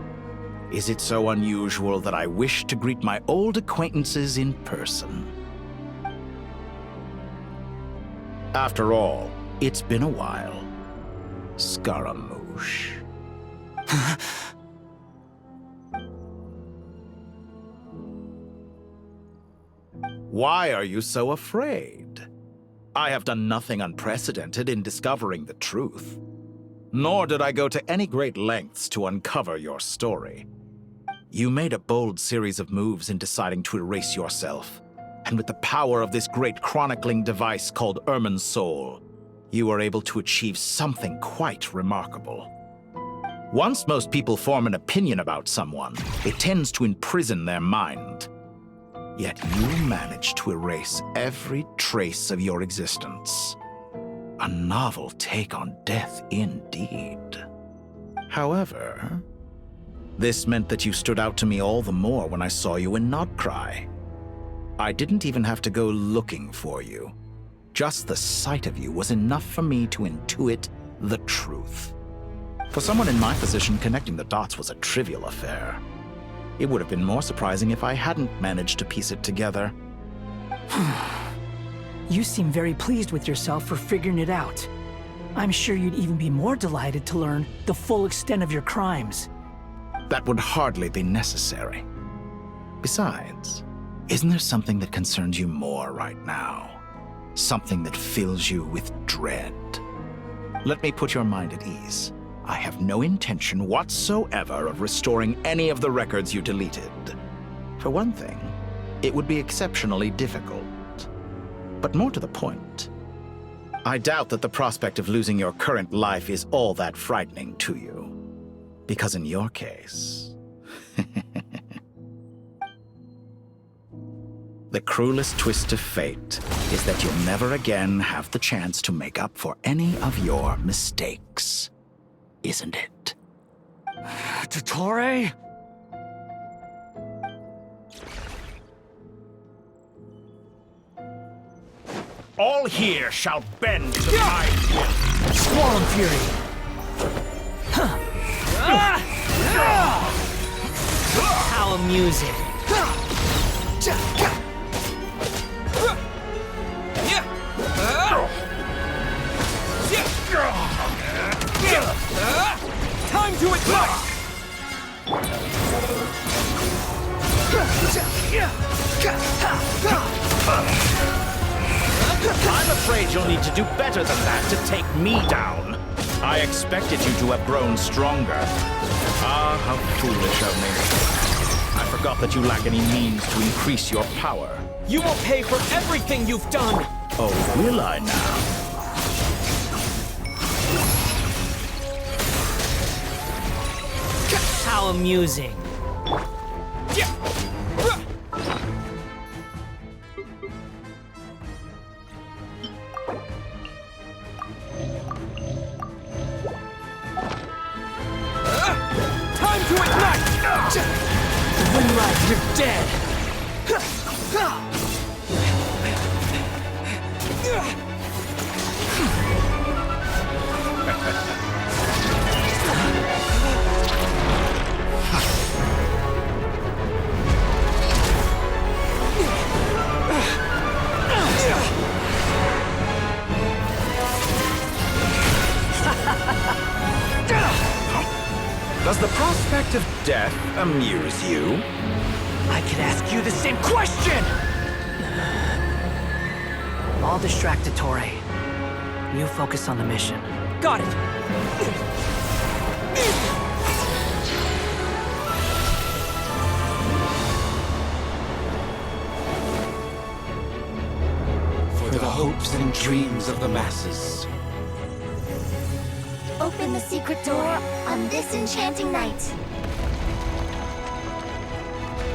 Is it so unusual that I wish to greet my old acquaintances in person? After all, it's been a while. Scaramouche. Why are you so afraid? I have done nothing unprecedented in discovering the truth. Nor did I go to any great lengths to uncover your story. You made a bold series of moves in deciding to erase yourself. And with the power of this great chronicling device called Irmin's Soul, you were able to achieve something quite remarkable. Once most people form an opinion about someone, it tends to imprison their mind. Yet you managed to erase every trace of your existence. A novel take on death indeed. However, this meant that you stood out to me all the more when I saw you in Nodcry. I didn't even have to go looking for you. Just the sight of you was enough for me to intuit the truth. For someone in my position, connecting the dots was a trivial affair. It would have been more surprising if I hadn't managed to piece it together. You seem very pleased with yourself for figuring it out. I'm sure you'd even be more delighted to learn the full extent of your crimes. That would hardly be necessary. Besides, isn't there something that concerns you more right now? Something that fills you with dread? Let me put your mind at ease. I have no intention whatsoever of restoring any of the records you deleted. For one thing, it would be exceptionally difficult. But more to the point, I doubt that the prospect of losing your current life is all that frightening to you. Because in your case, the cruelest twist of fate is that you'll never again have the chance to make up for any of your mistakes. Isn't it? Dottore? All here shall bend to my will. Squall Fury! How amusing. Time to attack! I'm afraid you'll need to do better than that to take me down. I expected you to have grown stronger. Ah, how foolish of me. I forgot that you lack any means to increase your power. You will pay for everything you've done! Oh, will I now? How amusing. Time to ignite! Moonlight, you're dead! Does the prospect of death amuse you? I could ask you the same question! I'll distract Dottore. You focus on the mission. Got it! For the hopes and dreams of the masses. Open the secret door on this enchanting night.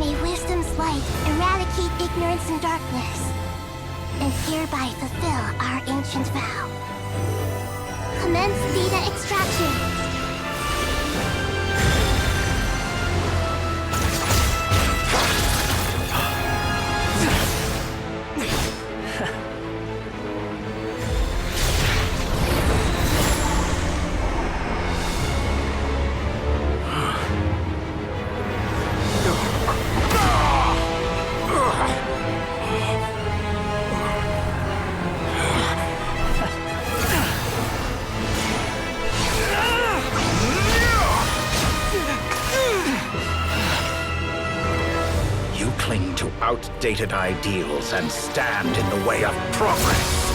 May wisdom's light eradicate ignorance and darkness, and hereby fulfill our ancient vow. Commence data extraction. Outdated ideals and stand in the way of progress.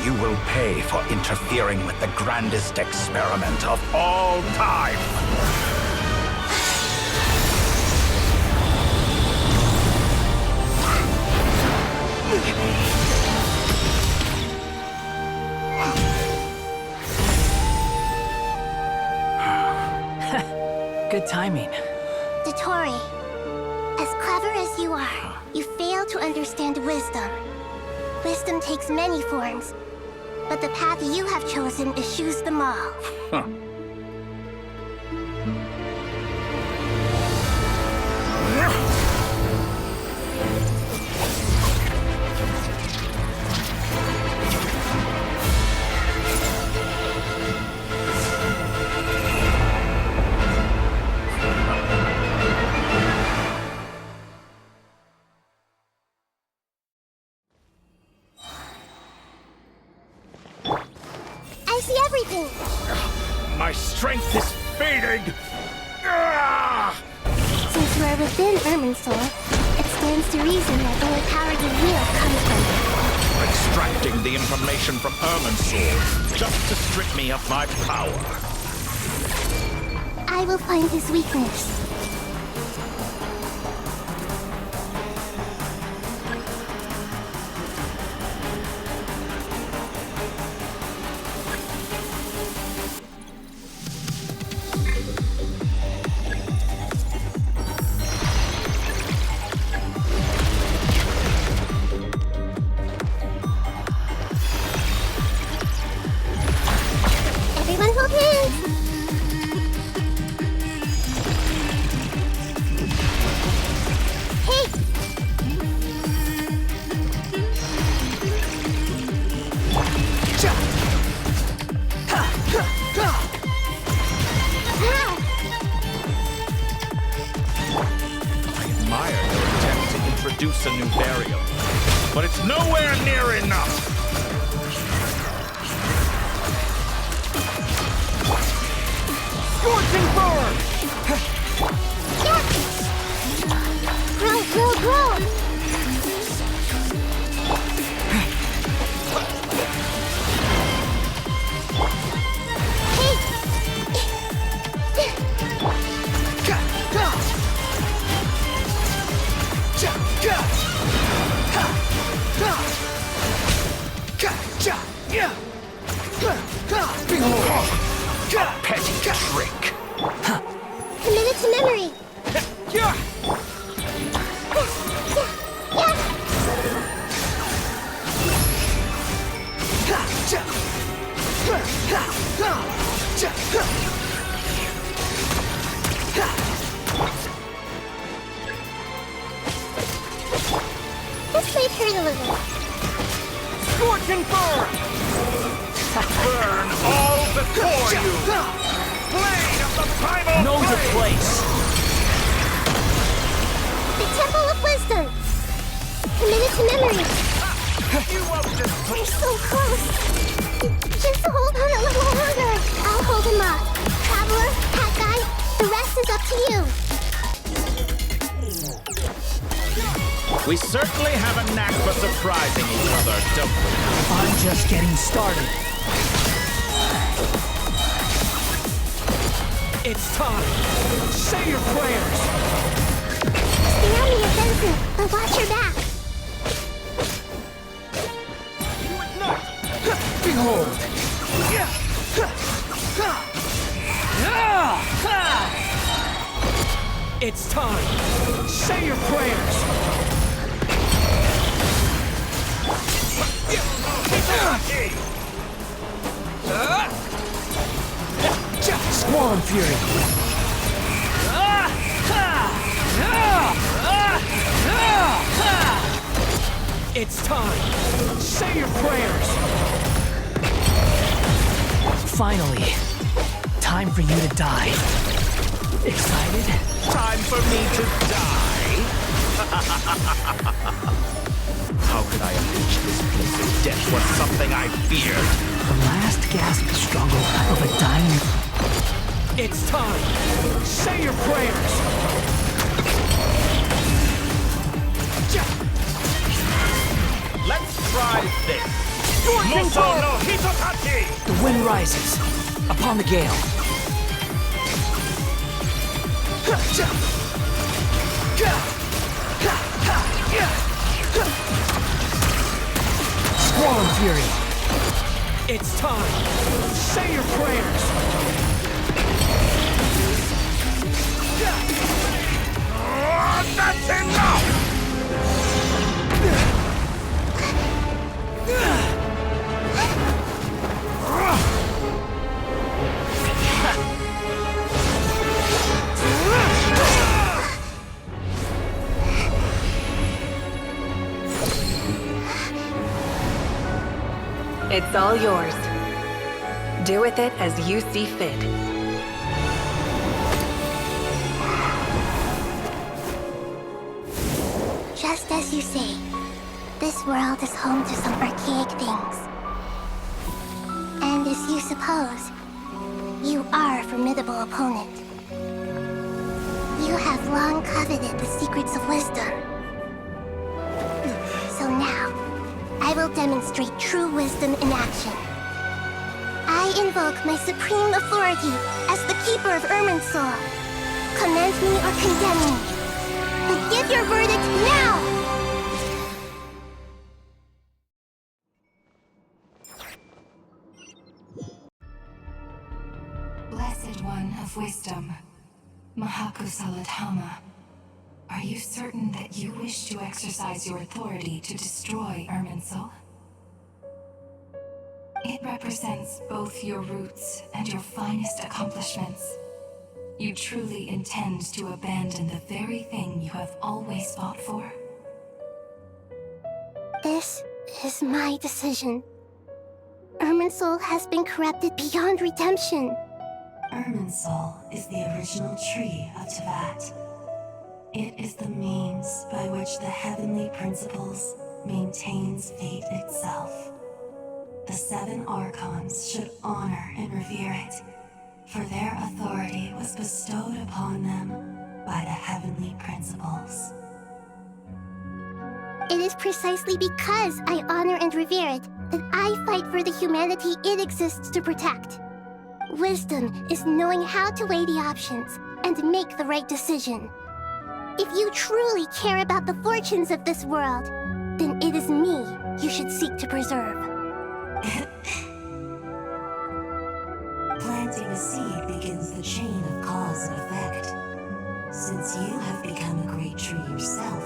You will pay for interfering with the grandest experiment of all time. Good timing. Dottore, as clever as you are, you fail to understand wisdom. Wisdom takes many forms, but the path you have chosen eschews them all. Huh. I see everything! My strength is fading! Since you are within Irminsul, it stands to reason that the power you wield comes from it. Extracting the information from Irminsul, just to strip me of my power. I will find his weakness. Everyone hold hands! Hey! I admire your attempt to introduce a new variable, but it's nowhere near enough! Scorching burn! Grow, grow, grow! A petty trick. Commit it to memory. This might hurt a little. Scorching burn! Burn all before you! Blade of the primal Know your flame! place. The Temple of Wisdom. Commit it to memory. You won't just... We're so close. Just hold on a little longer. I'll hold him up. Traveler, Hat Guy, the rest is up to you. We certainly have a knack for surprising each other, don't we? I'm just getting started. It's time. Say your prayers. Stay on the offensive, but watch your back. Behold. It's time. Say your prayers. Squall Fury. It's time. Say your prayers. Finally, time for you to die. Excited? Time for me to die? How could I have reached this place if death was something I feared? The last gasp struggle of a dying... It's time! Say your prayers! Let's try this! Muso no Hitotachi! The wind rises upon the gale. Squall Fury. It's time. Say your prayers. That's enough! It's all yours. Do with it as you see fit. Just as you say, this world is home to some archaic things. And as you suppose, you are a formidable opponent. You have long coveted the secrets of wisdom. So now, I will demonstrate true wisdom in action. I invoke my supreme authority as the keeper of Irminsul. Commend me or condemn me, but give your verdict now! Blessed One of Wisdom, Mahakusaladhama, are you certain that you wish to exercise your authority to destroy Irminsul? It represents both your roots and your finest accomplishments. You truly intend to abandon the very thing you have always fought for? This is my decision. Irminsul has been corrupted beyond redemption. Irminsul is the original tree of Teyvat. It is the means by which the heavenly principles maintains fate itself. The 7 Archons should honor and revere it, for their authority was bestowed upon them by the heavenly principles. It is precisely because I honor and revere it that I fight for the humanity it exists to protect. Wisdom is knowing how to weigh the options and make the right decision. If you truly care about the fortunes of this world, then it is me you should seek to preserve. begins the chain of cause and effect. Since you have become a great tree yourself,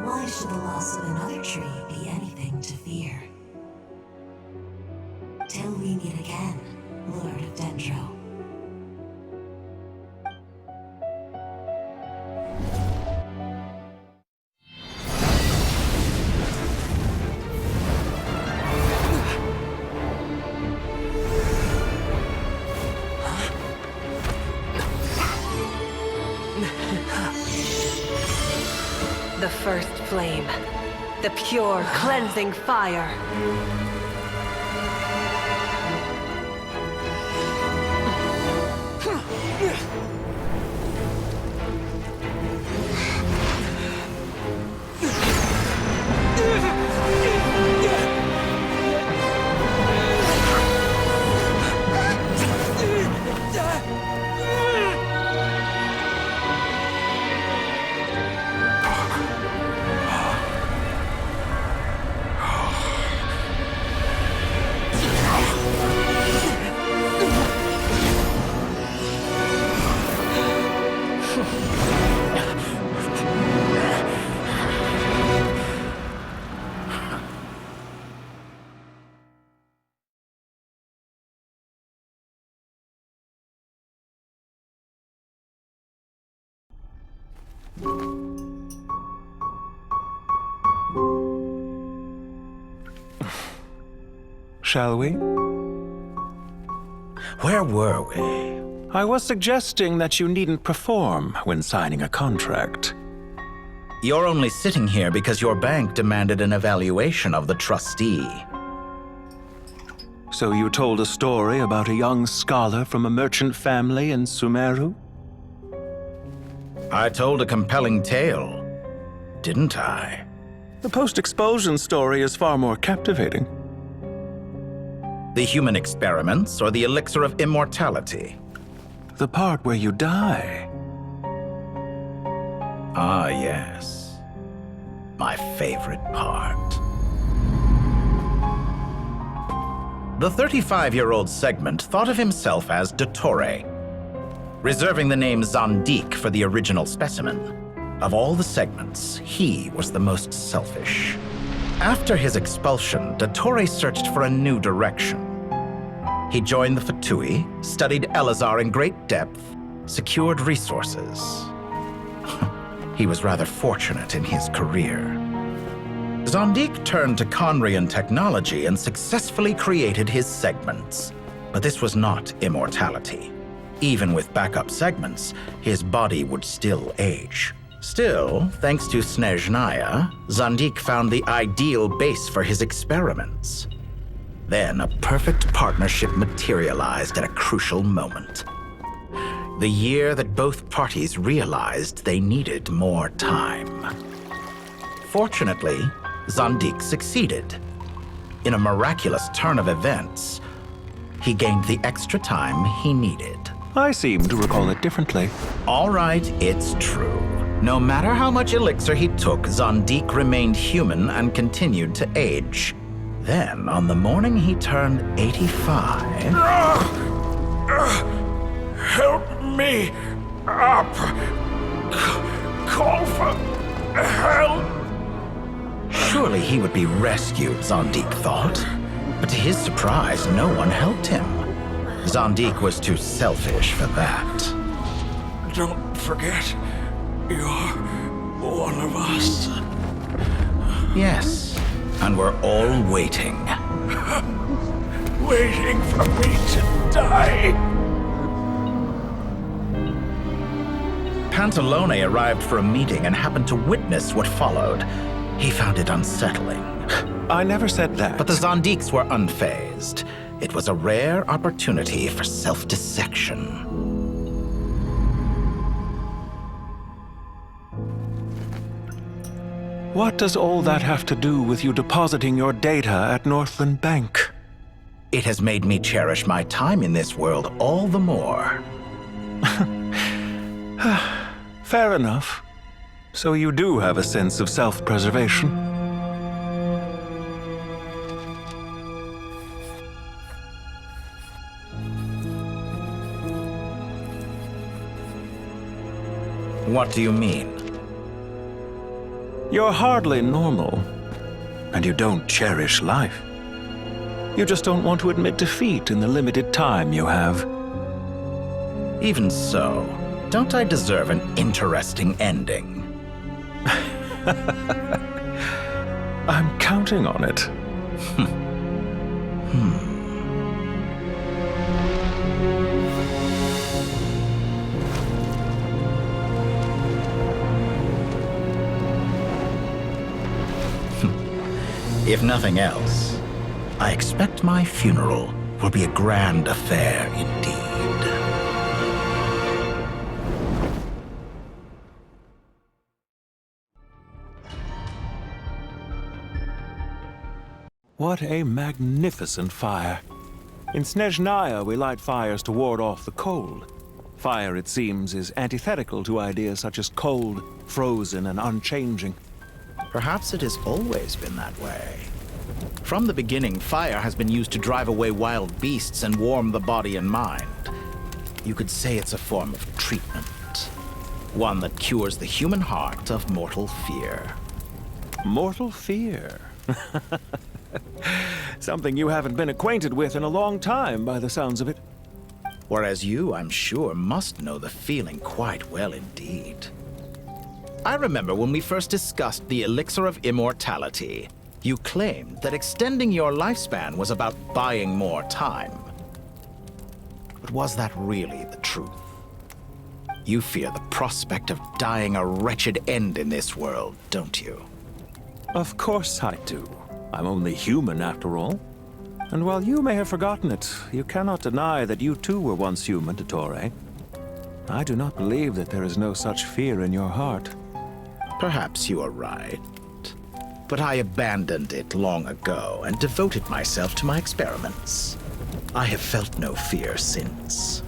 why should the loss of another tree be anything to fear? Till we meet again, Lord of Dendro. The first flame. The pure, cleansing fire. Shall we? Where were we? I was suggesting that you needn't perform when signing a contract. You're only sitting here because your bank demanded an evaluation of the trustee. So you told a story about a young scholar from a merchant family in Sumeru? I told a compelling tale, didn't I? The post-expulsion story is far more captivating. The human experiments or the elixir of immortality? The part where you die. Ah, yes. My favorite part. The 35-year-old Segment thought of himself as Dottore, reserving the name Zandik for the original specimen. Of all the segments, he was the most selfish. After his expulsion, Dottore searched for a new direction. He joined the Fatui, studied Elazar in great depth, secured resources. He was rather fortunate in his career. Zandik turned to Conrian technology and successfully created his segments. But this was not immortality. Even with backup segments, his body would still age. Still, thanks to Snezhnaya, Zandik found the ideal base for his experiments. Then a perfect partnership materialized at a crucial moment. The year that both parties realized they needed more time. Fortunately, Zandik succeeded. In a miraculous turn of events, he gained the extra time he needed. I seem to recall it differently. All right, it's true. No matter how much elixir he took, Zandik remained human and continued to age. Then, on the morning he turned 85... Help me up! Call for help! Surely he would be rescued, Zandik thought. But to his surprise, no one helped him. Zandik was too selfish for that. Don't forget, you're one of us. Yes, and we're all waiting. Waiting for me to die. Pantalone arrived for a meeting and happened to witness what followed. He found it unsettling. I never said that. But the Zandiks were unfazed. It was a rare opportunity for self-dissection. What does all that have to do with you depositing your data at Northland Bank? It has made me cherish my time in this world all the more. Fair enough. So you do have a sense of self-preservation. What do you mean? You're hardly normal, and you don't cherish life. You just don't want to admit defeat in the limited time you have. Even so, don't I deserve an interesting ending? I'm counting on it. If nothing else, I expect my funeral will be a grand affair indeed. What a magnificent fire. In Snezhnaya, we light fires to ward off the cold. Fire, it seems, is antithetical to ideas such as cold, frozen, and unchanging. Perhaps it has always been that way. From the beginning, fire has been used to drive away wild beasts and warm the body and mind. You could say it's a form of treatment. One that cures the human heart of mortal fear. Mortal fear? Something you haven't been acquainted with in a long time, by the sounds of it. Whereas you, I'm sure, must know the feeling quite well indeed. I remember when we first discussed the elixir of immortality. You claimed that extending your lifespan was about buying more time. But was that really the truth? You fear the prospect of dying a wretched end in this world, don't you? Of course I do. I'm only human, after all. And while you may have forgotten it, you cannot deny that you too were once human, Dottore. I do not believe that there is no such fear in your heart. Perhaps you are right. But I abandoned it long ago and devoted myself to my experiments. I have felt no fear since.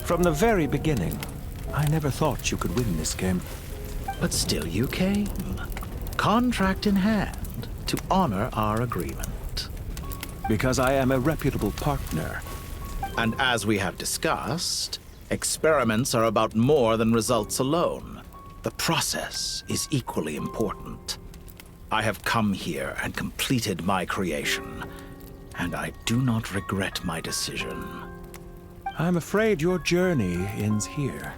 From the very beginning, I never thought you could win this game. But still you came, contract in hand, to honor our agreement. Because I am a reputable partner. And as we have discussed, experiments are about more than results alone. The process is equally important. I have come here and completed my creation, and I do not regret my decision. I'm afraid your journey ends here.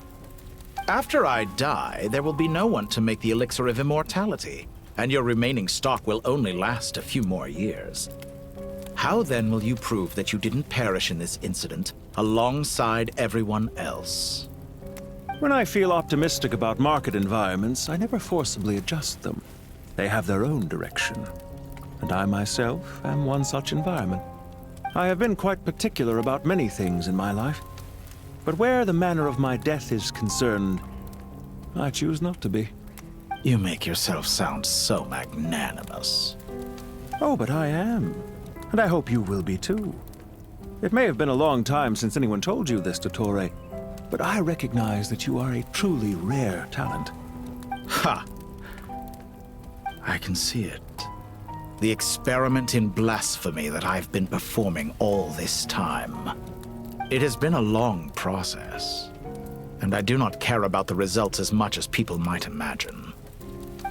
After I die, there will be no one to make the elixir of immortality, and your remaining stock will only last a few more years. How then will you prove that you didn't perish in this incident alongside everyone else? When I feel optimistic about market environments, I never forcibly adjust them. They have their own direction. And I myself am one such environment. I have been quite particular about many things in my life. But where the manner of my death is concerned, I choose not to be. You make yourself sound so magnanimous. Oh, but I am. And I hope you will be too. It may have been a long time since anyone told you this, Dottore, but I recognize that you are a truly rare talent. Ha! I can see it. The experiment in blasphemy that I've been performing all this time. It has been a long process, and I do not care about the results as much as people might imagine.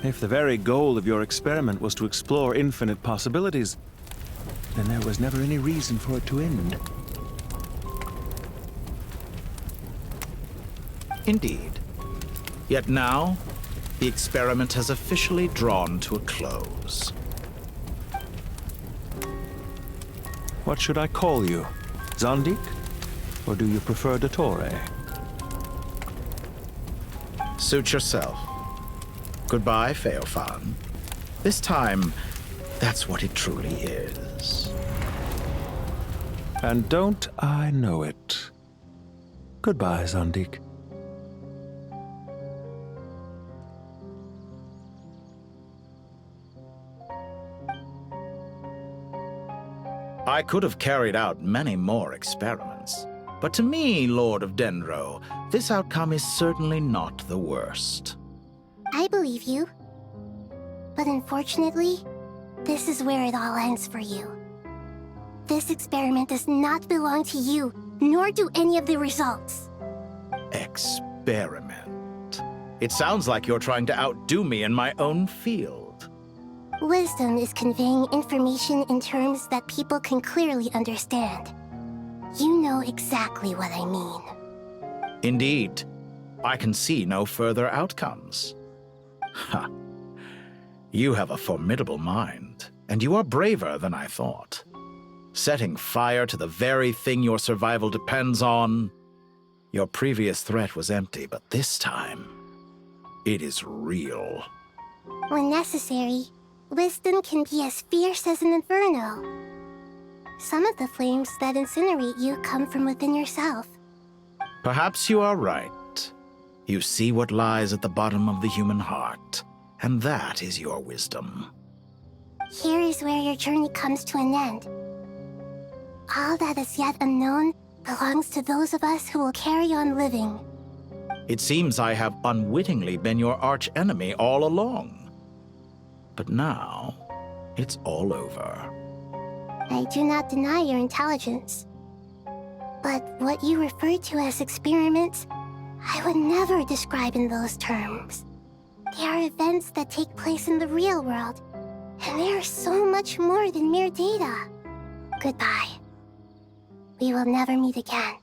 If the very goal of your experiment was to explore infinite possibilities, then there was never any reason for it to end. Indeed. Yet now, the experiment has officially drawn to a close. What should I call you? Zondik? Or do you prefer Dottore? Suit yourself. Goodbye, Feofan. This time, that's what it truly is. And don't I know it? Goodbye, Zondik. I could have carried out many more experiments, but to me, Lord of Dendro, this outcome is certainly not the worst. I believe you. But unfortunately, this is where it all ends for you. This experiment does not belong to you, nor do any of the results. Experiment? experiment. It sounds like you're trying to outdo me in my own field. Wisdom is conveying information in terms that people can clearly understand. You know exactly what I mean. Indeed. I can see no further outcomes. Ha. You have a formidable mind, and you are braver than I thought. Setting fire to the very thing your survival depends on. Your previous threat was empty, but this time, it is real. When necessary, wisdom can be as fierce as an inferno. Some of the flames that incinerate you come from within yourself. Perhaps you are right. You see what lies at the bottom of the human heart, and that is your wisdom. Here is where your journey comes to an end. All that is yet unknown belongs to those of us who will carry on living. It seems I have unwittingly been your arch-enemy all along. But now, it's all over. I do not deny your intelligence. But what you refer to as experiments, I would never describe in those terms. They are events that take place in the real world, and they are so much more than mere data. Goodbye. We will never meet again.